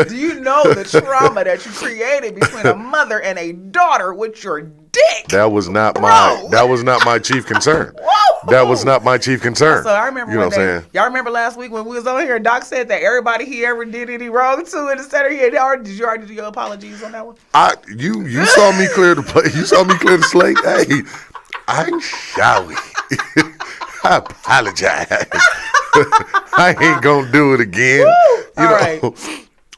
Do you know the trauma that you created between a mother and a daughter with your dick? That was not my chief concern. Whoa. That was not my chief concern. So I remember you know what I'm saying? Y'all remember last week when we was on here, Doc said that everybody he ever did any wrong to in the center, did you already do your apologies on that one? You saw me clear the play. You saw me clear the slate. Hey, I'm sorry. I apologize. I ain't gonna do it again. Woo! You know. Right.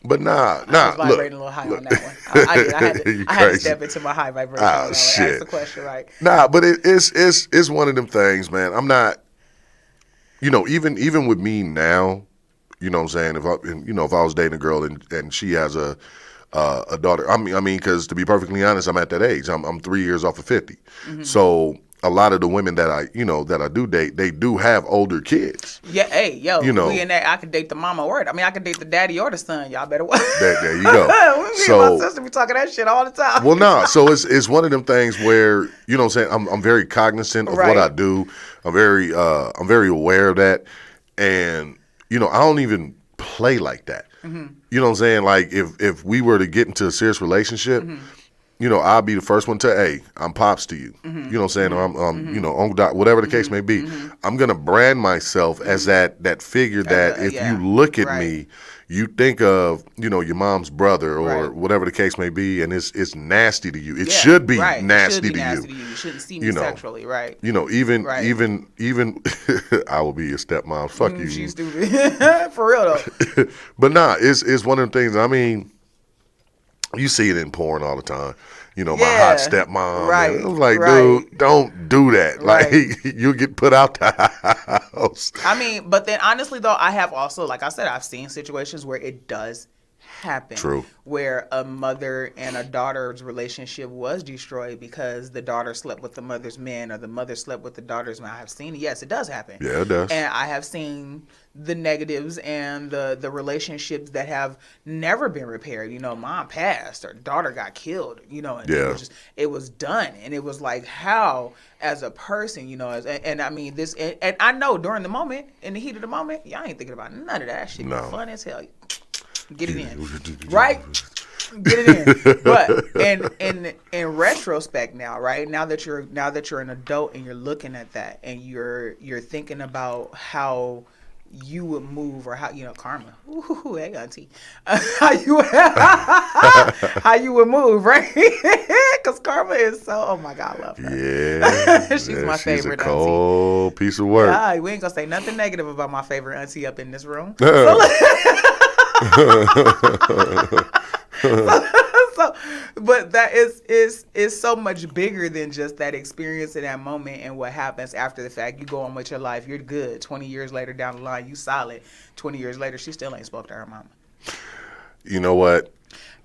But nah. I was vibrating a little high on that one. I had to step into my high vibration on that one. Shit. Ask the question right. Nah, but it's one of them things, man. I'm not, you know, even with me now, you know what I'm saying, if I was dating a girl and she has a daughter, I mean, because to be perfectly honest, I'm at that age. I'm 3 years off of 50. Mm-hmm. So a lot of the women that I do date, they do have older kids. Yeah, hey, yo, you know, we in that. I could date the mama or I could date the daddy or the son. Y'all better watch. There you go. Me and my sister be talking that shit all the time. Well, nah. So it's one of them things where, you know what I'm saying, I'm very cognizant of what I do. I'm very aware of that, and you know, I don't even play like that. Mm-hmm. You know what I'm saying? Like if we were to get into a serious relationship. Mm-hmm. You know, I'll be the first one to, hey, I'm pops to you. Mm-hmm. You know what I'm saying? Or I'm you know, Uncle Doc, whatever the case may be. Mm-hmm. I'm going to brand myself as that figure that if you look at me, you think of, you know, your mom's brother or whatever the case may be, and it's nasty to you. It should be nasty to you. You shouldn't see me sexually, right? You know, even I will be your stepmom. Fuck you. She's stupid. For real, though. But nah, it's one of the things, I mean, you see it in porn all the time. You know, my hot stepmom. Right. And I was like, dude, don't do that. Like, you'll get put out the house. I mean, but then honestly, though, I have also, like I said, I've seen situations where it does happen. True. Where a mother and a daughter's relationship was destroyed because the daughter slept with the mother's man or the mother slept with the daughter's man. I have seen it. Yes, it does happen. Yeah, it does. And I have seen the negatives and the relationships that have never been repaired. You know, mom passed or daughter got killed, you know, and it was done. And it was like, how as a person, you know, and I mean this, and I know during the moment, in the heat of the moment, y'all ain't thinking about none of that shit. No. Fun as hell. Get it in, right? Get it in. But in retrospect now, right? Now that you're an adult and you're looking at that and you're thinking about how you would move or how, you know, karma. Ooh, hey, auntie. How you would move, right? Because karma is so, oh my God, I love her. Yeah. She's my favorite auntie. She's a cold piece of work. Yeah, we ain't going to say nothing negative about my favorite auntie up in this room. So, but that is so much bigger than just that experience in that moment and what happens after the fact. You go on with your life, you're good. 20 years later down the line, you solid. 20 years later, she still ain't spoke to her mama. You know what?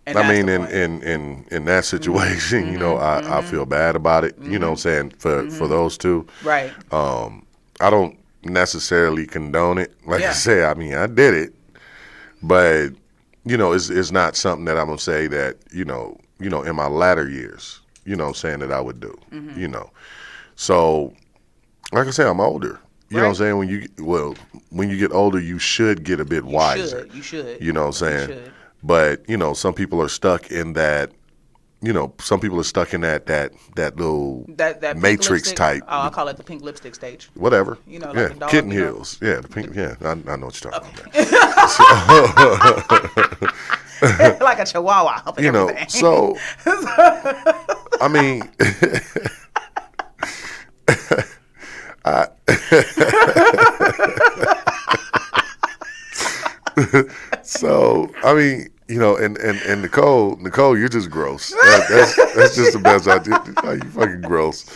And I mean, in that situation, mm-hmm, you know, I feel bad about it. Mm-hmm. You know what I'm saying? For those two. Right. I don't necessarily condone it. Like I said, I mean, I did it. But, you know, it's not something that I'm going to say that, you know, in my latter years, you know what I'm saying, that I would do, mm-hmm, you know. So, like I said, I'm older. You know what I'm saying? When you get older, you should get a bit wiser. You should. You know what I'm saying? But, you know, some people are stuck in that, you know, that little that matrix type. Oh, I'll call it the pink lipstick stage. Whatever. You know, like a dog, kitten heels. Yeah, the pink. Yeah, I know what you're talking about. Like a chihuahua. You know, so I mean, so I mean. You know, and Nicole, you're just gross. That's just the best idea. You fucking gross.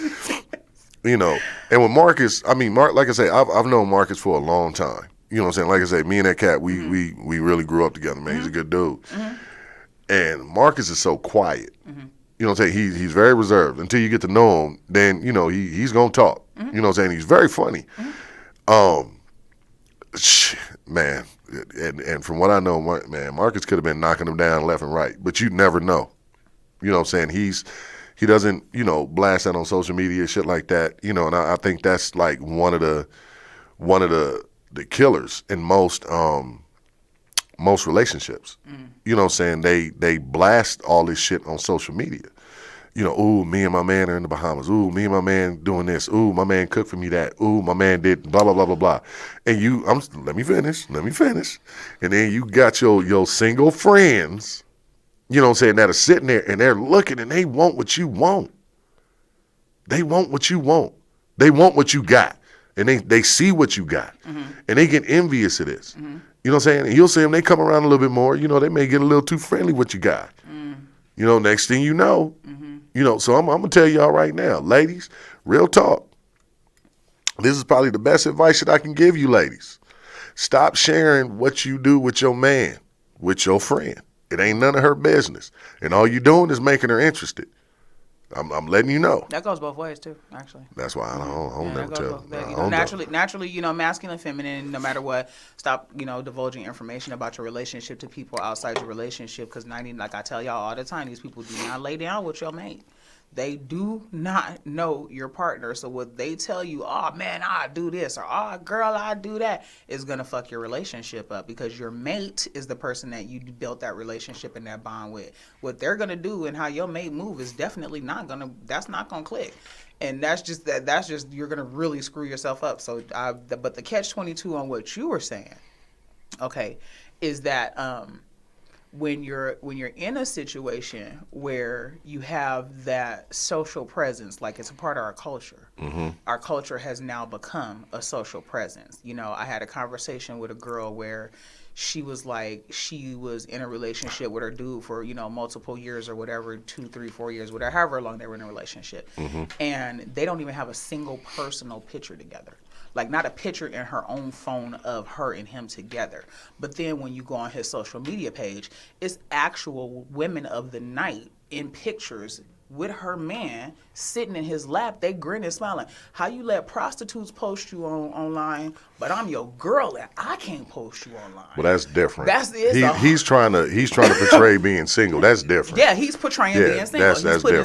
You know, and with Marcus, I mean, like I say, I've known Marcus for a long time. You know what I'm saying? Like I say, me and that cat, we really grew up together, man. Mm-hmm. He's a good dude. Mm-hmm. And Marcus is so quiet. Mm-hmm. You know what I'm saying? He's very reserved. Until you get to know him, then, you know, he's going to talk. You know what I'm saying? He's very funny. Man, and from what I know, man, Marcus could have been knocking him down left and right, but you never know. You know what I'm saying? He doesn't, you know, blast that on social media, shit like that. You know, and I think that's like one of the killers in most relationships. You know what I'm saying? They blast all this shit on social media. You know, ooh, me and my man are in the Bahamas. Ooh, me and my man doing this. Ooh, my man cooked for me that. Ooh, my man did blah, blah, blah, blah, blah. And let me finish. And then you got your single friends, you know what I'm saying, that are sitting there and they're looking and they want what you want. They want what you want. They want what you got. And they see what you got. And they get envious of this. You know what I'm saying? And you'll see them, they come around a little bit more. You know, they may get a little too friendly with what you got. You know, next thing you know, you know, so I'm going to tell y'all right now, ladies, real talk. This is probably the best advice that I can give you, ladies. Stop sharing what you do with your man, with your friend. It ain't none of her business. And all you doing is making her interested. I'm letting you know. That goes both ways too, actually. That's why I don't never tell. Naturally, you know, masculine, feminine, no matter what. Stop, you know, divulging information about your relationship to people outside your relationship, because like I tell y'all all the time, these people do not lay down with your mate. They do not know your partner. So what they tell you, oh man, I do this, or oh girl, I do that, is gonna fuck your relationship up, because your mate is the person that you built that relationship and that bond with. What they're gonna do and how your mate move is definitely not gonna click. And that's just you're gonna really screw yourself up. So but the catch-22 on what you were saying, okay, is that when you're in a situation where you have that social presence, like it's a part of our culture. Our culture has now become a social presence. You know, I had a conversation with a girl where she was like, she was in a relationship with her dude for, you know, multiple years or whatever, 2, 3, 4 years, whatever, however long they were in a relationship. And they don't even have a single personal picture together. Like, not a picture in her own phone of her and him together. But then when you go on his social media page, it's actual women of the night in pictures with her man sitting in his lap. They grinning, smiling. How you let prostitutes post you online, but I'm your girl and I can't post you online? Well, that's different. He's trying to portray being single. That's different. Yeah, he's portraying being single. He's putting a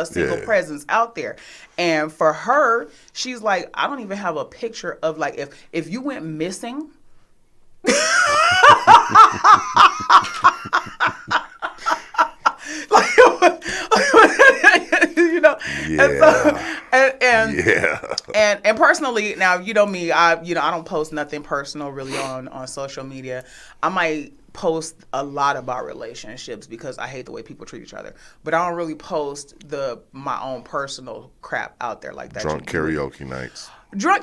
single presence out there. And for her, she's like, I don't even have a picture of, like, if you went missing. You know, and personally, now, you know me, I don't post nothing personal really on social media. I might post a lot about relationships because I hate the way people treat each other, but I don't really post my own personal crap out there like that. Drunk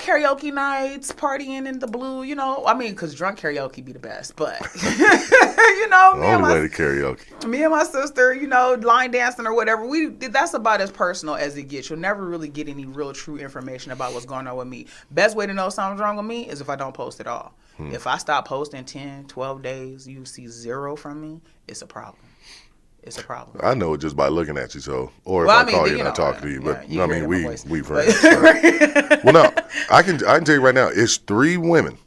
karaoke nights, partying in the blue, you know. I mean, because drunk karaoke be the best, but you know, me and my sister, you know, line dancing or whatever, that's about as personal as it gets. You'll never really get any real true information about what's going on with me. Best way to know something's wrong with me is if I don't post at all. If I stop posting 10, 12 days, you see 0 from me, it's a problem. It's a problem. I know it just by looking at you, so, or if I call you and I talk to you, but I mean, we've heard it. Well, no, I can tell you right now, it's 3 women,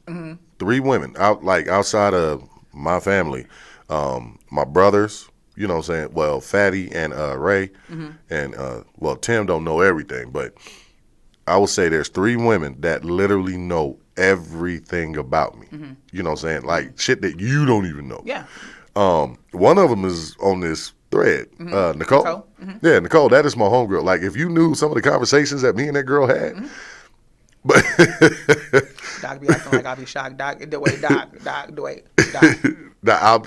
3 women outside of my family, my brothers, you know what I'm saying? Well, Fatty and Ray, and well, Tim don't know everything, but I will say there's 3 women that literally know everything about me. You know what I'm saying? Like shit that you don't even know. Yeah. One of them is on this thread, Nicole. Yeah, Nicole, that is my homegirl. Like, if you knew some of the conversations that me and that girl had, but Doc be acting like I be shocked. Doc.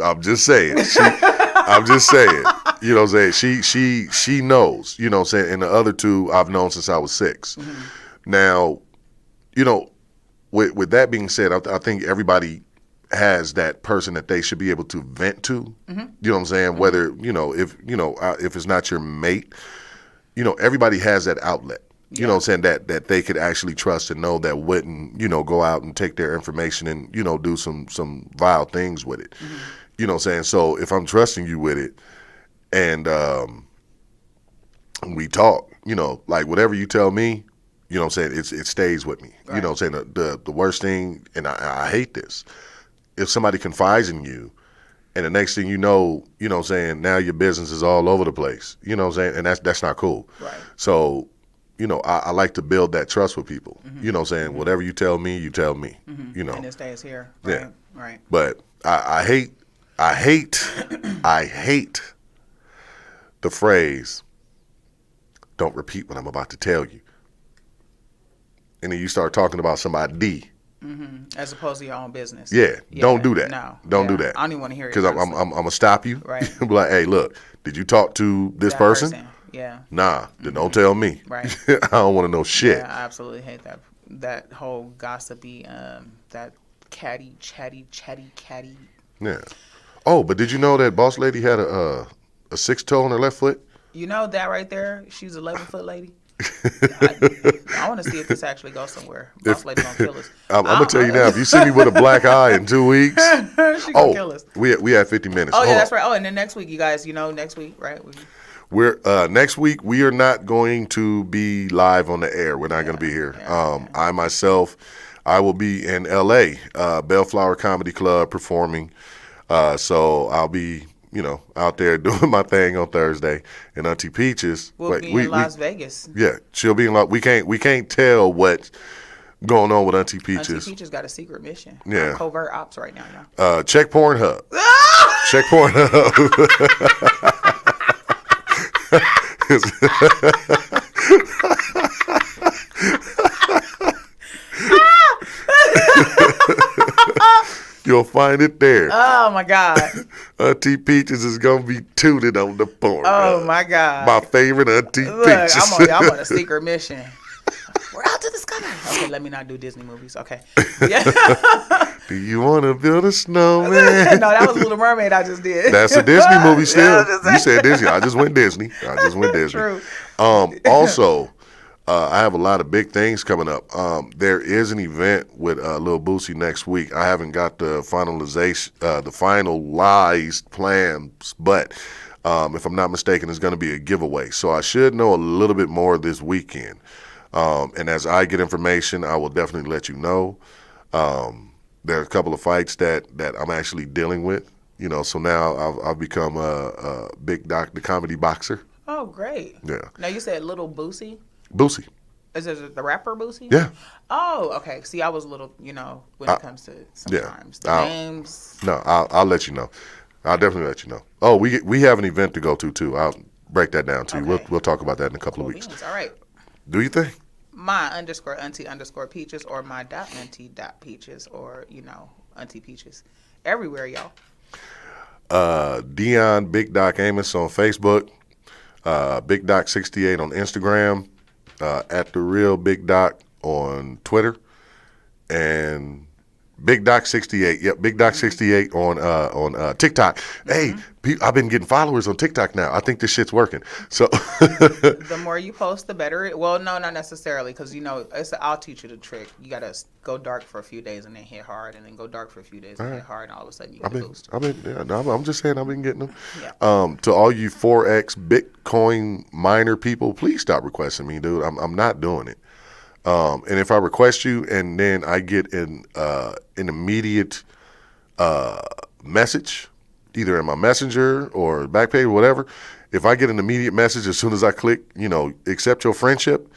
I'm just saying. I'm just saying. You know what I'm saying? She knows. You know what I'm saying? And the other 2 I've known since I was 6. Now, you know, with that being said, I think everybody has that person that they should be able to vent to. You know what I'm saying? Whether, you know, if it's not your mate, you know, everybody has that outlet. You know what I'm saying? That they could actually trust and know that wouldn't, you know, go out and take their information and, you know, do some vile things with it. You know what I'm saying? So if I'm trusting you with it and we talk. You know, like whatever you tell me, you know what I'm saying, it stays with me. Right. You know what I'm saying? The worst thing, and I hate this, if somebody confides in you, and the next thing you know what I'm saying, now your business is all over the place. You know what I'm saying? And that's not cool. Right. So, you know, I like to build that trust with people. You know what I'm saying? Whatever you tell me, you tell me. You know. And it stays here. Right. Yeah. Right. But I hate the phrase, don't repeat what I'm about to tell you. And then you start talking about somebody. As opposed to your own business. Yeah, don't do that. No. Don't do that. I don't even want to hear it. Because I'm gonna stop you. Right. Be like, hey, look, did you talk to this That person? Yeah. Nah, then don't tell me. Right. I don't want to know shit. Yeah, I absolutely hate that. That whole gossipy, that catty. Yeah. Oh, but did you know that boss lady had a 6 toe on her left foot? You know that right there? She's an 11-foot lady. I want to see if this actually goes somewhere. Boss lady gonna kill us. I'm gonna tell you now. If you see me with a black eye in 2 weeks, She gonna kill us. we had 50 minutes. Oh, yeah, Hold that's on. right. Oh, and then next week, you guys, next week, right? We're next week. We are not going to be live on the air. We're not going to be here. I myself, I will be in L.A. Bellflower Comedy Club performing. So I'll be, out there doing my thing on Thursday. And Auntie Peaches, We'll be in Las Vegas. Yeah, she'll be in. We can't tell what's going on with Auntie Peaches. Auntie Peaches got a secret mission. Yeah. Covert ops right now, y'all. Check Pornhub. Check Pornhub. You'll find it there. Oh my God. Auntie Peaches is gonna be tooted on the porn. Oh my God. My favorite Auntie Look, Peaches. I'm on a secret mission. We're out to the sky. Okay, let me not do Disney movies. Okay. Yeah. Do you want to build a snowman? No, that was Little Mermaid I just did. That's a Disney movie still. Yeah, You said Disney. I just went Disney. True. Also, I have a lot of big things coming up. There is an event with Lil Boosie next week. I haven't got the finalized plans, but if I'm not mistaken, it's going to be a giveaway. So I should know a little bit more this weekend. And as I get information, I will definitely let you know. There are a couple of fights that I'm actually dealing with. So now I've become a Big Doc, the comedy boxer. Oh, great. Yeah. Now you said Little Boosie? Boosie. Is it the rapper Boosie? Yeah. Oh, okay. See, I was a little, when it comes to sometimes the names. No, I'll let you know. I'll definitely let you know. Oh, we have an event to go to too. I'll break that down to you. Okay. We'll talk about that in a couple of weeks. Beans. All right. Do you think? My _auntie_ peaches or my .auntie .peaches or, Auntie Peaches. Everywhere, y'all. Dion Big Doc Amos on Facebook. Big Doc 68 on Instagram. At the Real Big Doc on Twitter. And Big Doc 68. Yep, Big Doc 68 on TikTok. Hey, I've been getting followers on TikTok now. I think this shit's working. So The more you post, the better. Well, no, not necessarily, because I'll teach you the trick. You gotta go dark for a few days and then hit hard, and then go dark for a few days and hit hard, and all of a sudden you get a boost. I'm just saying I've been getting them. Yeah. To all you Forex Bitcoin miner people, please stop requesting me, dude. I'm not doing it. And if I request you and then I get an immediate message, either in my messenger or back page or whatever, if I get an immediate message as soon as I click, accept your friendship,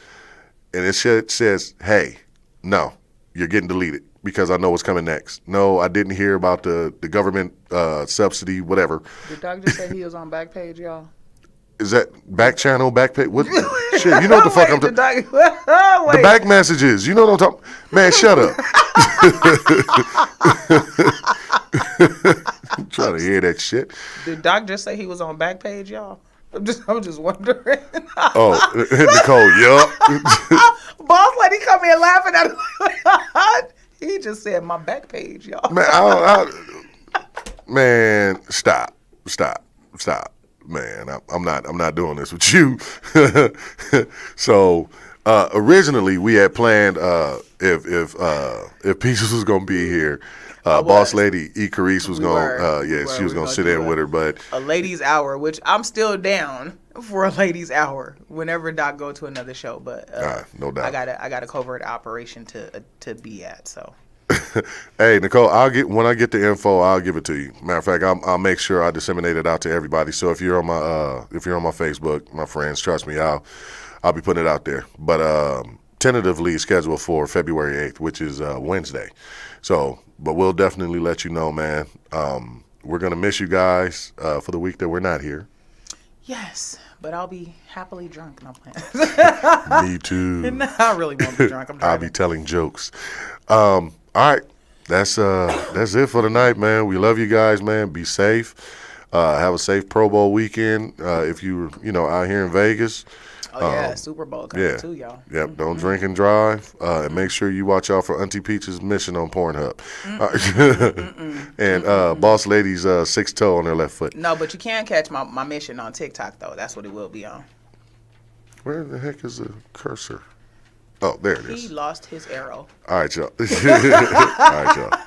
and it says, hey, no, you're getting deleted because I know what's coming next. No, I didn't hear about the government subsidy, whatever. Did Doc just say he was on Backpage, y'all? Is that back channel, back page? What? Shit, you know what the fuck I'm talking about. The back messages. You know what I'm talking about? Man, shut up. I'm trying to hear that shit. Did Doc just say he was on Backpage, y'all? I'm just wondering. Oh, Nicole, yup. Boss lady come in laughing at him. He just said my Backpage, y'all. Man, stop. Man, I'm not doing this with you. So, Originally, we had planned if Peaches was gonna be here, Boss Lady E. Carice was she was gonna sit in with her, but a ladies' hour, which I'm still down for a ladies' hour whenever Doc go to another show. But no doubt, I got a covert operation to be at. So. Hey Nicole, when I get the info, I'll give it to you. Matter of fact, I'll make sure I disseminate it out to everybody. So if you're on my Facebook, my friends, trust me, I'll be putting it out there. But tentatively scheduled for February 8th, which is Wednesday. So, but we'll definitely let you know, man. We're gonna miss you guys for the week that we're not here. Yes, but I'll be happily drunk. No plan. Me too. I really won't be drunk. I'll be telling jokes. All right, that's it for tonight, man. We love you guys, man. Be safe. Have a safe Pro Bowl weekend. If you're out here in Vegas. Oh yeah, Super Bowl coming too, y'all. Yep. Mm-hmm. Don't drink and drive, and make sure you watch out for Auntie Peach's mission on Pornhub, and Boss Lady's 6 toe on her left foot. No, but you can catch my mission on TikTok though. That's what it will be on. Where the heck is the cursor? Oh, there it is. He lost his arrow. All right, y'all. All right, y'all.